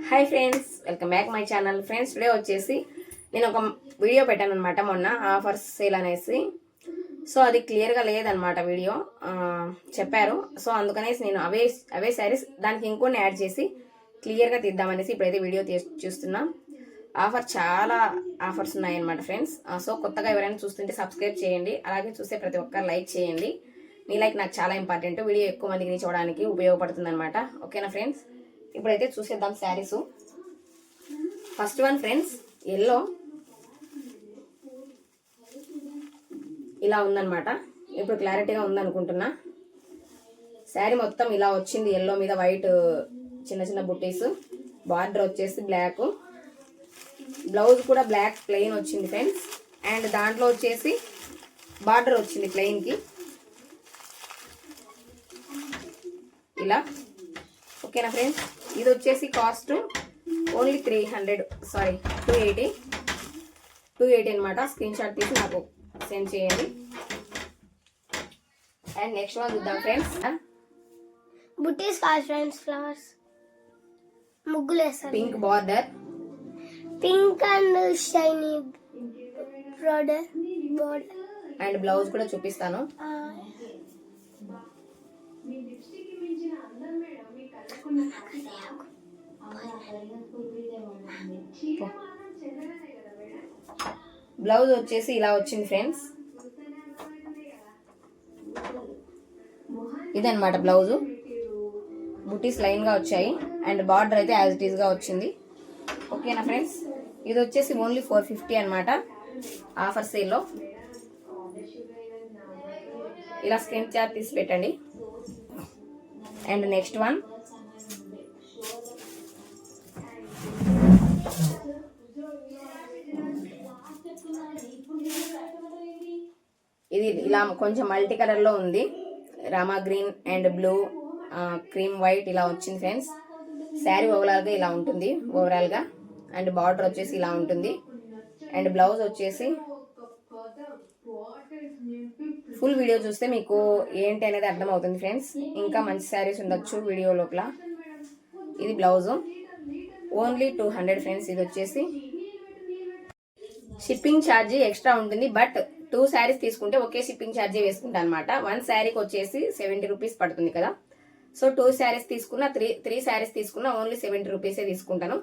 Hi friends, welcome back my channel. Friends, today వచ్చేసి నేను ఒక వీడియో పెట్టాను అనమాట మొన్న ఆఫర్స్ సేల్ అనేసి. సో అది క్లియర్గా లేదనమాట వీడియో చెప్పారు. సో అందుకనేసి నేను అవే శారీస్ దానికి ఇంకొన్ని యాడ్ చేసి క్లియర్గా తీద్దామనేసి ఇప్పుడైతే వీడియో చూస్తున్నా. చాలా ఆఫర్స్ ఉన్నాయన్నమాట ఫ్రెండ్స్. సో కొత్తగా ఎవరైనా చూస్తుంటే సబ్స్క్రైబ్ చేయండి, అలాగే చూస్తే ప్రతి ఒక్కరు లైక్ చేయండి. మీ లైక్ నాకు చాలా ఇంపార్టెంట్, వీడియో ఎక్కువ మందికి చూడడానికి ఉపయోగపడుతుంది అనమాట. ఓకేనా ఫ్రెండ్స్, ఇప్పుడైతే చూసేద్దాం saris. First one friends, yellow ఇలా ఉందన్నమాట. ఇప్పుడు క్లారిటీగా ఉందనుకుంటున్నా. శారీ మొత్తం ఇలా వచ్చింది, ఎల్లో మీద వైట్ చిన్న చిన్న బుట్టీస్, బార్డర్ వచ్చేసి బ్లాక్, బ్లౌజ్ కూడా బ్లాక్ ప్లెయిన్ వచ్చింది ఫ్రెండ్స్. అండ్ దాంట్లో వచ్చేసి బార్డర్ వచ్చింది ప్లెయిన్కి ఇలా. ఓకేనా ఫ్రెండ్స్, ఇది వచ్చేసి కాస్ట్ ఓన్లీ 280 అనమాట. స్క్రీన్ షాట్ తీసి నాకు సెండ్ చేయండి. అండ్ నెక్స్ట్ వన్ చూద్దాం ఫ్రెండ్స్. బుటీస్ కాదు ఫ్రెండ్స్, ఫ్లవర్స్ ముగ్గులు వేస్తారు. Pink border, pink and shiny border and blouse కూడా చూపిస్తాను. బ్లౌజ్ వచ్చేసి ఇలా వచ్చింది ఫ్రెండ్స్. ఇదన్నమాట బ్లౌజ్. బుటీస్ లైన్ గా వచ్చాయి అండ్ బార్డర్ అయితే యాజ్ ఇట్ ఈస్ గా వచ్చింది. ఓకేనా ఫ్రెండ్స్, ఇది వచ్చేసి ఓన్లీ 450 అనమాట ఆఫర్ సేల్లో. ఇలా స్క్రీన్ షాట్ తీసి పెట్టండి. అండ్ నెక్స్ట్ వన్, ఇది ఇలా కొంచెం మల్టీ కలర్ లో ఉంది. Rama green and blue, cream white ఇలా వచ్చింది ఫ్రెండ్స్. శారీ ఓవరాల్ గా ఇలా ఉంటుంది ఓవరాల్ గా. అండ్ బార్డర్ వచ్చేసి ఇలా ఉంటుంది. అండ్ బ్లౌజ్ వచ్చేసి ఫుల్ వీడియో చూస్తే మీకు ఏంటి అనేది అర్థం అవుతుంది ఫ్రెండ్స్. ఇంకా మంచి శారీస్ ఉండొచ్చు వీడియో లోపల. ఇది బ్లౌజ్ ఓన్లీ 200 ఫ్రెండ్స్. ఇది వచ్చేసి షిప్పింగ్ ఛార్జీ ఎక్స్ట్రా ఉంటుంది, బట్ 2 శారీస్ తీసుకుంటే ఒకే షిప్పింగ్ ఛార్జీ వేసుకుంటా అనమాట. 1 శారీకి వచ్చేసి 70 రూపీస్ పడుతుంది కదా. సో 2 శారీస్ తీసుకున్నా, 3 శారీస్ తీసుకున్నా ఓన్లీ 70 రూపీసే తీసుకుంటాను,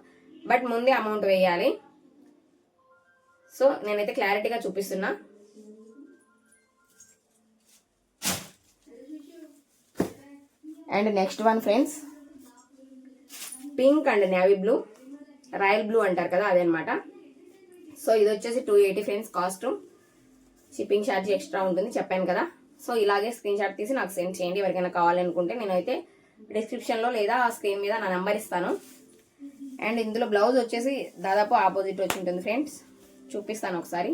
బట్ ముందే అమౌంట్ వేయాలి. సో నేనైతే క్లారిటీగా చూపిస్తున్నా. And next one friends, pink and navy blue, royal blue అంటారు కదా, అదనమాట. సో ఇది వచ్చేసి 280 friends cost. Shipping charge extra ఉంటుంది చెప్పాను కదా. సో ఇలాగే స్క్రీన్ షాట్ తీసి నాకు సెండ్ చేయండి ఎవరికైనా కావాలనుకుంటే. నేనైతే డిస్క్రిప్షన్లో లేదా స్క్రీన్ మీద నా నెంబర్ ఇస్తాను. అండ్ ఇందులో బ్లౌజ్ వచ్చేసి దాదాపు ఆపోజిట్ వచ్చి ఉంటుంది ఫ్రెండ్స్. చూపిస్తాను ఒకసారి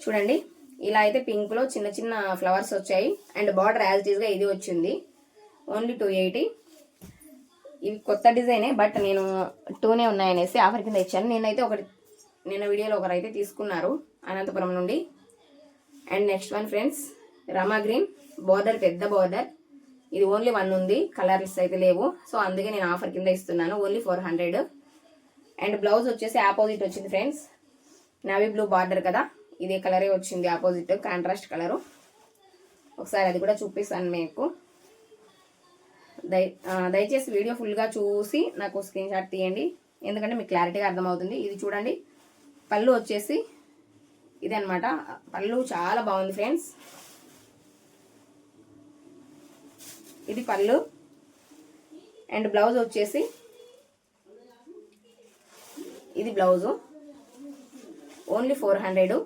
చూడండి. ఇలా అయితే పింక్ లో చిన్న చిన్న ఫ్లవర్స్ వచ్చాయి and border as it is గా ఇది వచ్చింది. ఓన్లీ 280. ఇవి కొత్త డిజైనే, బట్ నేను 2నే ఉన్నాయనేసి ఆఫర్ కింద ఇచ్చాను. నేనైతే నిన్న వీడియోలో ఒకరైతే తీసుకున్నారు అనంతపురం నుండి. And next one friends, Rama green border, పెద్ద బార్డర్. ఇది ఓన్లీ 1 ఉంది, కలర్స్ అయితే లేవు. సో అందుకే నేను ఆఫర్ కింద ఇస్తున్నాను. ఓన్లీ 400. అండ్ బ్లౌజ్ వచ్చేసి ఆపోజిట్ వచ్చింది ఫ్రెండ్స్. నావీ బ్లూ బార్డర్ కదా, ఇదే కలరే వచ్చింది ఆపోజిట్, కాంట్రాస్ట్ కలరు. ఒకసారి అది కూడా చూపిస్తాను మీకు. దయచేసి వీడియో ఫుల్గా చూసి నాకు స్క్రీన్ షాట్ తీయండి, ఎందుకంటే మీకు క్లారిటీగా అర్థమవుతుంది. ఇది చూడండి, పళ్ళు వచ్చేసి ఇది అనమాట. పళ్ళు చాలా బాగుంది ఫ్రెండ్స్. ఇది పళ్ళు. అండ్ బ్లౌజ్ వచ్చేసి ఇది బ్లౌజు ఓన్లీ 400.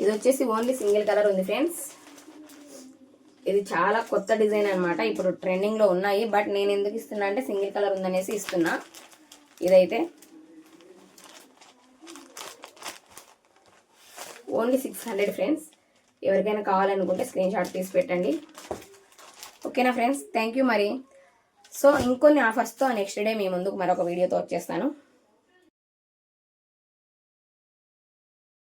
ఇది వచ్చేసి ఓన్లీ సింగిల్ కలర్ ఉంది ఫ్రెండ్స్. ఇది చాలా కొత్త డిజైన్ అనమాట, ఇప్పుడు ట్రెండింగ్ లో ఉన్నాయి. బట్ నేను ఎందుకు ఇస్తున్నా అంటే సింగిల్ కలర్ ఉందనేసి ఇస్తున్నా. ఇదైతే ఓన్లీ 600 ఫ్రెండ్స్. ఎవరికైనా కావాలనుకుంటే స్క్రీన్ షాట్ తీసి పెట్టండి. ఓకేనా ఫ్రెండ్స్, థ్యాంక్ యూ. మరి సో ఇంకొన్ని ఆఫర్స్తో నెక్స్ట్ డే మీ ముందుకు మరొక వీడియోతో వచ్చేస్తాను.